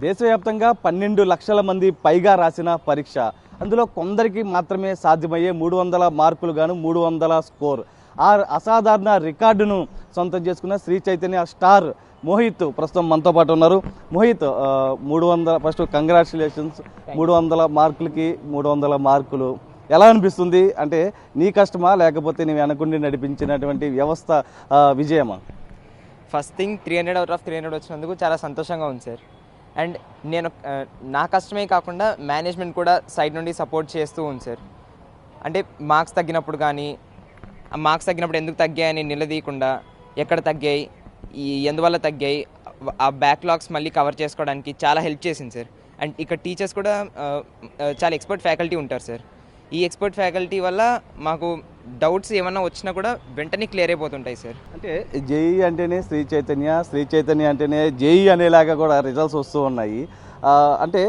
దేశవ్యాప్తంగా 12 లక్షల మంది పైగా రాసిన పరీక్ష. అందులో కొందరికి మాత్రమే సాధ్యమయ్యే 300 మార్కులు గాను 300 స్కోర్. ఆ అసాధారణ రికార్డును సొంతం చేసుకున్న శ్రీ చైతన్య స్టార్ మోహిత్ ప్రస్తుతం మనతో పాటు ఉన్నారు. Mohit, 300 first congratulations. 300 మార్కులకి 300 మార్కులు ఎలా అనిపిస్తుంది? అంటే నీ కష్టమా లేకపోతే నీ వెనకుండి నడిపించినటువంటి వ్యవస్థ విజయమా? ఫస్ట్ థింగ్ 300 అవుట్ ఆఫ్ 300 వచ్చినందుకు చాలా సంతోషంగా ఉంది సార్. అండ్ నేను నా కష్టమే కాకుండా మేనేజ్మెంట్ కూడా సైడ్ నుండి సపోర్ట్ చేస్తూ ఉంది సార్. అంటే మార్క్స్ తగ్గినప్పుడు కానీ ఆ మార్క్స్ తగ్గినప్పుడు ఎందుకు తగ్గాయని నిలదీయకుండా ఎక్కడ తగ్గాయి, ఎందువల్ల తగ్గాయి, ఆ బ్యాక్లాగ్స్ మళ్ళీ కవర్ చేసుకోవడానికి చాలా హెల్ప్ చేసింది సార్. అండ్ ఇక్కడ టీచర్స్ కూడా చాలా ఎక్స్పర్ట్ ఫ్యాకల్టీ ఉంటారు సార్. ఈ ఎక్స్పర్ట్ ఫ్యాకల్టీ వల్ల మాకు డౌట్స్ ఏమన్నా వచ్చినా కూడా వెంటనే క్లియర్ అయిపోతుంటాయి సార్. అంటే జేఈ అంటేనే శ్రీ చైతన్య, శ్రీ చైతన్య అంటేనే జేఈ అనేలాగా కూడా రిజల్ట్స్ వస్తూ ఉన్నాయి. అంటే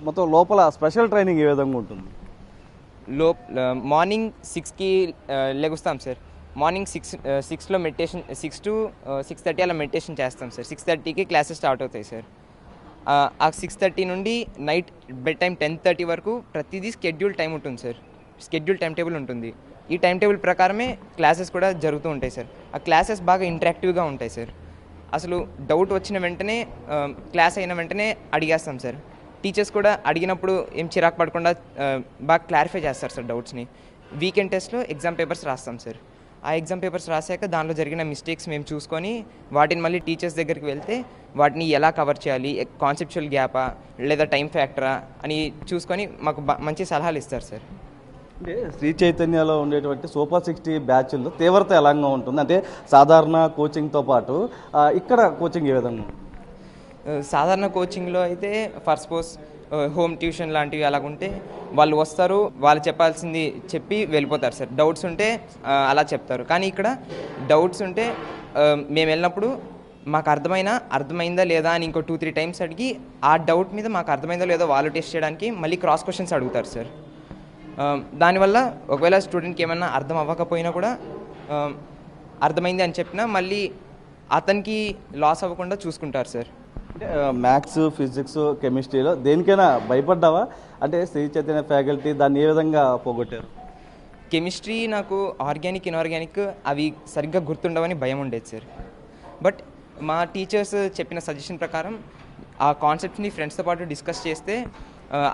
మొత్తం లోపల స్పెషల్ ట్రైనింగ్ ఏ విధంగా ఉంటుంది? మార్నింగ్ 6కి లెగుస్తాం సార్. మార్నింగ్ 6లో మెడిటేషన్, 6 to 6:30 అలా మెడిటేషన్ చేస్తాం సార్. 6:30కి క్లాసెస్ స్టార్ట్ అవుతాయి సార్. ఆ 6:30 నుండి నైట్ బెడ్ టైం 10:30 వరకు ప్రతిదీ స్కెడ్యూల్ టైం ఉంటుంది సార్. స్కెడ్యూల్ టైం టేబుల్ ఉంటుంది. ఈ టైం టేబుల్ ప్రకారమే క్లాసెస్ కూడా జరుగుతూ ఉంటాయి సార్. ఆ క్లాసెస్ బాగా ఇంటరాక్టివ్గా ఉంటాయి సార్. అసలు డౌట్ వచ్చిన వెంటనే క్లాస్ అయిన వెంటనే అడిగేస్తాం సార్. టీచర్స్ కూడా అడిగినప్పుడు ఏం చిరాకు పడకుండా బాగా క్లారిఫై చేస్తారు సార్ డౌట్స్ని. వీకెండ్ టెస్ట్లో ఎగ్జామ్ పేపర్స్ రాస్తాం సార్. ఆ ఎగ్జామ్ పేపర్స్ రాశాక దానిలో జరిగిన మిస్టేక్స్ మేము చూసుకొని వాటిని మళ్ళీ టీచర్స్ దగ్గరికి వెళ్తే వాటిని ఎలా కవర్ చేయాలి, కాన్సెప్చువల్ గ్యాపా లేదా టైం ఫ్యాక్టరా అని చూసుకొని మాకు మంచి సలహాలు ఇస్తారు సార్. అంటే శ్రీ చైతన్యలో ఉండేటువంటి సూపర్ 60 బ్యాచ్ల్లో తీవ్రత ఎలాగా ఉంటుంది? అంటే సాధారణ కోచింగ్తో పాటు ఇక్కడ కోచింగ్ ఏ విధంగా? సాధారణ కోచింగ్లో అయితే ఫర్ సపోజ్ హోమ్ ట్యూషన్ లాంటివి అలాగుంటే వాళ్ళు వస్తారు, వాళ్ళు చెప్పాల్సింది చెప్పి వెళ్ళిపోతారు సార్. డౌట్స్ ఉంటే అలా చెప్తారు. కానీ ఇక్కడ డౌట్స్ ఉంటే మేము వెళ్ళినప్పుడు మాకు అర్థమైందా లేదా అని ఇంకో 2-3 టైమ్స్ అడిగి ఆ డౌట్ మీద మాకు అర్థమైందో లేదో వాళ్ళు టెస్ట్ చేయడానికి మళ్ళీ క్రాస్ క్వశ్చన్స్ అడుగుతారు సార్. దానివల్ల ఒకవేళ స్టూడెంట్కి ఏమన్నా అర్థం అవ్వకపోయినా కూడా అర్థమైంది అని చెప్పినా మళ్ళీ అతనికి లాస్ అవ్వకుండా చూసుకుంటారు సార్. అంటే మ్యాథ్స్, ఫిజిక్స్, కెమిస్ట్రీలో దేనికైనా భయపడ్డావా? అంటే శ్రీ చైతన్య ఫ్యాకల్టీ దాన్ని ఏ విధంగా పోగొట్టారు? కెమిస్ట్రీ నాకు ఆర్గానిక్, ఇన్ఆర్గానిక్ అవి సరిగ్గా గుర్తుండవని భయం ఉండేది సార్. బట్ మా టీచర్స్ చెప్పిన సజెషన్ ప్రకారం ఆ కాన్సెప్ట్ని ఫ్రెండ్స్తో పాటు డిస్కస్ చేస్తే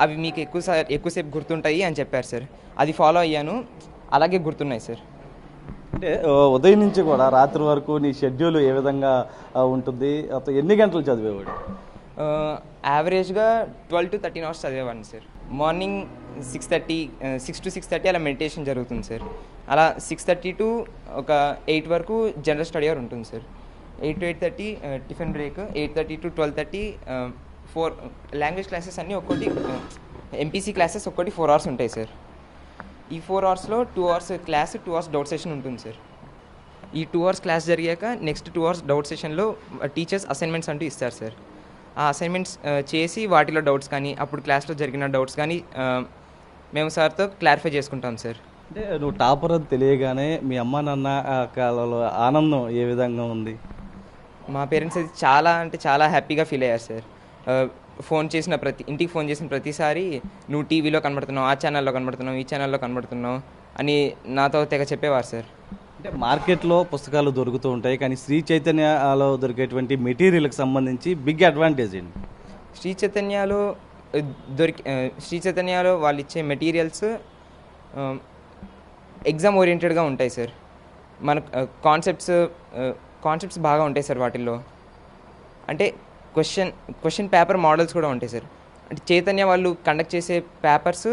అవి మీకు ఎక్కువసేపు గుర్తుంటాయి అని చెప్పారు సార్. అది ఫాలో అయ్యాను, అలాగే గుర్తున్నాయి సార్. అంటే ఉదయం నుంచి కూడా రాత్రి వరకు నీ షెడ్యూల్ ఏ విధంగా ఉంటుంది? ఎన్ని గంటలు చదివేవాడు? యావరేజ్గా 12 to 13 అవర్స్ చదివేవాడిని సార్. మార్నింగ్ 6 to 6:30 అలా మెడిటేషన్ జరుగుతుంది సార్. అలా 6:30 to ఒక 8 వరకు జనరల్ స్టడీ అవర్ ఉంటుంది sir. 8 to 8:30 tiffin break, 8:30 to 12:30 4 language classes అన్నీ ఒక్కొక్కటి, ఎంపీసీ క్లాసెస్ ఒక్కటి 4 hours ఉంటాయి సార్. ఈ 4 hours 2 hours class, 2 hours doubt session ఉంటుంది సార్. ఈ 2 hours క్లాస్ జరిగాక నెక్స్ట్ 2 hours డౌట్ సెషన్లో టీచర్స్ అసైన్మెంట్స్ అంటూ ఇస్తారు సార్. ఆ అసైన్మెంట్స్ చేసి వాటిలో డౌట్స్ కానీ అప్పుడు క్లాస్లో జరిగిన డౌట్స్ కానీ మేము సార్తో క్లారిఫై చేసుకుంటాం సార్. అంటే నువ్వు టాపర్ అని తెలియగానే మీ అమ్మ నాన్న కాలంలో ఆనందం ఏ విధంగా ఉంది? మా పేరెంట్స్ అయితే చాలా హ్యాపీగా ఫీల్ అయ్యారు సార్. ఇంటికి ఫోన్ చేసిన ప్రతిసారి నువ్వు టీవీలో కనబడుతున్నావు, ఆ ఛానల్లో కనబడుతున్నావు, ఈ ఛానల్లో కనబడుతున్నావు అని నాతో తెగ చెప్పేవారు సార్. అంటే మార్కెట్లో పుస్తకాలు దొరుకుతూ ఉంటాయి, కానీ శ్రీ చైతన్యలో దొరికేటువంటి మెటీరియల్కి సంబంధించి బిగ్ అడ్వాంటేజ్ ఏంటి? శ్రీ చైతన్యలో వాళ్ళు ఇచ్చే మెటీరియల్స్ ఎగ్జామ్ ఓరియంటెడ్గా ఉంటాయి సార్. మన కాన్సెప్ట్స్ బాగా ఉంటాయి సార్ వాటిల్లో. అంటే క్వశ్చన్ పేపర్ మోడల్స్ కూడా ఉంటాయి సార్. అంటే చైతన్య వాళ్ళు కండక్ట్ చేసే పేపర్స్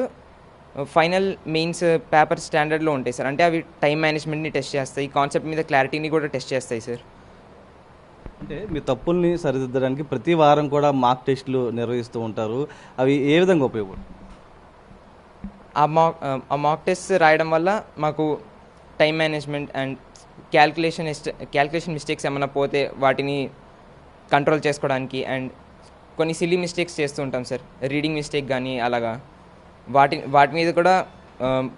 ఫైనల్ మెయిన్స్ పేపర్ స్టాండర్డ్లో ఉంటాయి సార్. అంటే అవి టైం మేనేజ్మెంట్ని టెస్ట్ చేస్తాయి, కాన్సెప్ట్ మీద క్లారిటీని కూడా టెస్ట్ చేస్తాయి సార్. అంటే మీ తప్పుల్ని సరిదిద్దడానికి ప్రతి వారం కూడా మాక్ టెస్టులు నిర్వహిస్తూ ఉంటారు. అవి ఏ విధంగా ఉపయోగపడతాయి? ఆ మాక్ టెస్ట్ రాయడం వల్ల మాకు time management and calculation mistakes ఏమైనా పోతే వాటిని కంట్రోల్ చేసుకోవడానికి, అండ్ కొన్ని సిల్లీ మిస్టేక్స్ చేస్తూ ఉంటాం సార్. రీడింగ్ మిస్టేక్ కానీ అలాగా వాటి మీద కూడా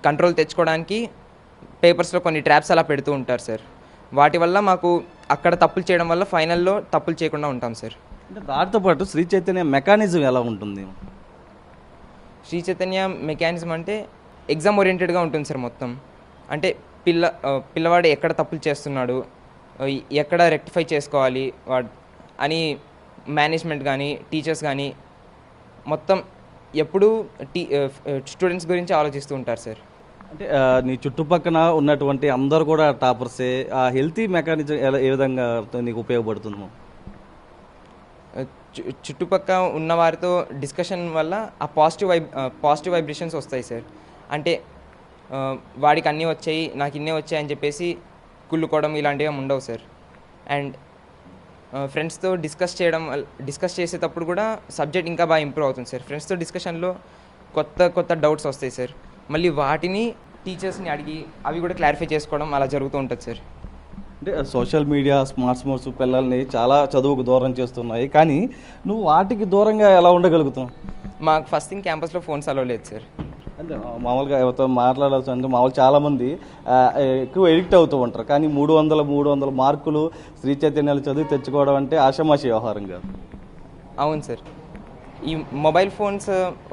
కంట్రోల్ తెచ్చుకోవడానికి పేపర్స్లో కొన్ని ట్రాప్స్ అలా పెడుతూ ఉంటారు సార్. వాటి వల్ల మాకు అక్కడ తప్పులు చేయడం వల్ల ఫైనల్లో తప్పులు చేయకుండా ఉంటాం సార్. అంటే దాటితో పాటు శ్రీ చైతన్య మెకానిజం ఎలా ఉంటుంది? శ్రీ చైతన్య మెకానిజం అంటే ఎగ్జామ్ ఓరియంటెడ్గా ఉంటుంది సార్ మొత్తం. అంటే పిల్లవాడు ఎక్కడ తప్పులు చేస్తున్నాడు, ఎక్కడ రెక్టిఫై చేసుకోవాలి వాడు అని మేనేజ్మెంట్ కానీ టీచర్స్ కానీ మొత్తం ఎప్పుడూ స్టూడెంట్స్ గురించి ఆలోచిస్తూ ఉంటారు సార్. అంటే నీ చుట్టుపక్కన ఉన్నటువంటి అందరు కూడా టాపర్సే. ఆ హెల్తీ మెకానిజం ఏ విధంగా నీకు ఉపయోగపడుతుందో? చుట్టుపక్క ఉన్న వారితో డిస్కషన్ వల్ల ఆ పాజిటివ్ వైబ్రేషన్స్ వస్తాయి సార్. అంటే వాడికి అన్నీ వచ్చాయి, నాకు ఇన్నే వచ్చాయి అని చెప్పేసి కుళ్ళుకోవడం ఇలాంటివి ఉండవు సార్. అండ్ ఫ్రెండ్స్తో డిస్కస్ చేసేటప్పుడు కూడా సబ్జెక్ట్ ఇంకా బాగా ఇంప్రూవ్ అవుతుంది సార్. ఫ్రెండ్స్తో డిస్కషన్లో కొత్త డౌట్స్ వస్తాయి సార్. మళ్ళీ వాటిని టీచర్స్ని అడిగి అవి కూడా క్లారిఫై చేసుకోవడం అలా జరుగుతూ ఉంటుంది సార్. అంటే సోషల్ మీడియా స్మార్ట్ ఫోన్స్ పిల్లల్ని చాలా చదువుకు దూరం చేస్తున్నాయి, కానీ నువ్వు వాటికి దూరంగా ఎలా ఉండగలుగుతావు? మాకు ఫస్ట్ థింగ్ క్యాంపస్లో ఫోన్స్ అలౌ లేదు సార్. అంటే మామూలుగా ఎవరితో మాట్లాడాల్సి అంటే మామూలు చాలామంది ఎక్కువ ఎడిక్ట్ అవుతూ ఉంటారు, కానీ 300 మార్కులు శ్రీ చైతన్యాలు చదివి తెచ్చుకోవడం అంటే ఆషామాషి వ్యవహారం కాదు. అవును సార్. ఈ మొబైల్ ఫోన్స్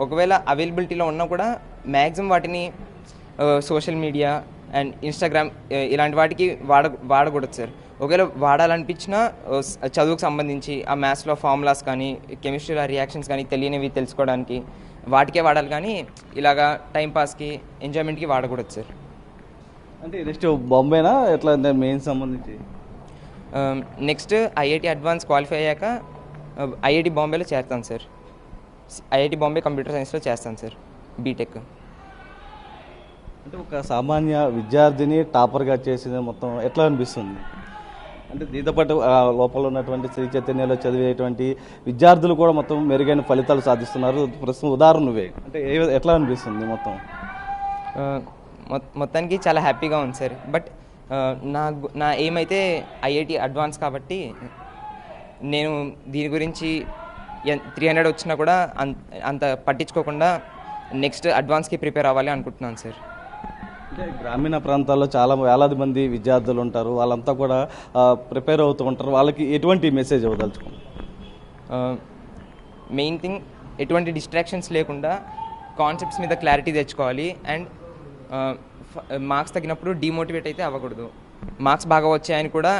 ఒకవేళ అవైలబిలిటీలో ఉన్నా కూడా మ్యాక్సిమం వాటిని సోషల్ మీడియా అండ్ ఇన్స్టాగ్రామ్ ఇలాంటి వాటికి వాడకూడదు సార్. ఒకవేళ వాడాలనిపించినా చదువుకు సంబంధించి ఆ మ్యాథ్స్లో ఫార్ములాస్ కానీ కెమిస్ట్రీలో రియాక్షన్స్ కానీ తెలియనివి తెలుసుకోవడానికి వాటికే వాడాలి, కానీ ఇలాగా టైంపాస్కి ఎంజాయ్మెంట్కి వాడకూడదు సార్. అంటే నెక్స్ట్ బాంబేనా ఎట్లా మెయిన్ సంబంధించి? నెక్స్ట్ ఐఐటి అడ్వాన్స్ క్వాలిఫై అయ్యాక ఐఐటి బాంబేలో చేస్తాను సార్. ఐఐటి బాంబే కంప్యూటర్ సైన్స్లో చేస్తాను సార్ బీటెక్. అంటే ఒక సామాన్య విద్యార్థిని టాపర్గా చేసింది మొత్తం ఎట్లా అనిపిస్తుంది? అంటే దీంతో పాటు లోపల ఉన్నటువంటి శ్రీ చైతన్యలో చదివేటువంటి విద్యార్థులు కూడా మొత్తం మెరుగైన ఫలితాలు సాధిస్తున్నారు. ప్రస్తుతం ఉదాహరణ నువ్వే, అంటే ఎట్లా అనిపిస్తుంది మొత్తం? మొత్తానికి చాలా హ్యాపీగా ఉంది సార్. బట్ నా ఎయిమ్ అయితే ఐఐటి అడ్వాన్స్ కాబట్టి నేను దీని గురించి 300 వచ్చినా కూడా అంత పట్టించుకోకుండా నెక్స్ట్ అడ్వాన్స్కి ప్రిపేర్ అవ్వాలి అనుకుంటున్నాను సార్. అంటే గ్రామీణ ప్రాంతాల్లో చాలా వేలాది మంది విద్యార్థులు ఉంటారు, వాళ్ళంతా కూడా ప్రిపేర్ అవుతూ ఉంటారు. వాళ్ళకి ఎటువంటి మెసేజ్ ఇవ్వదలుచుకోండి? మెయిన్ థింగ్ ఎటువంటి డిస్ట్రాక్షన్స్ లేకుండా కాన్సెప్ట్స్ మీద క్లారిటీ తెచ్చుకోవాలి. అండ్ మార్క్స్ తగ్గినప్పుడు డిమోటివేట్ అయితే అవ్వకూడదు. మార్క్స్ బాగా వచ్చాయని కూడా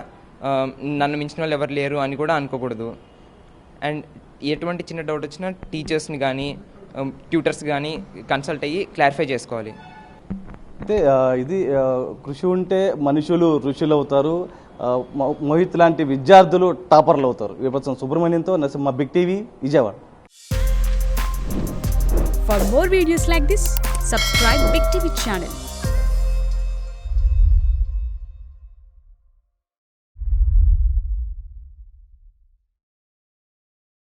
నన్ను మించిన వాళ్ళు ఎవరు లేరు అని కూడా అనుకోకూడదు. అండ్ ఎటువంటి చిన్న డౌట్ వచ్చినా టీచర్స్ని కానీ ట్యూటర్స్ కానీ కన్సల్ట్ అయ్యి క్లారిఫై చేసుకోవాలి. అయితే ఇది కృషి ఉంటే మనుషులు ఋషులు అవుతారు, మోహిత్ లాంటి విద్యార్థులు టాపర్లు అవుతారు. విపత్సం సుబ్రహ్మణ్యంతో Narasimha, big TV, Vijayawada. For more videos like this, subscribe Big TV channel.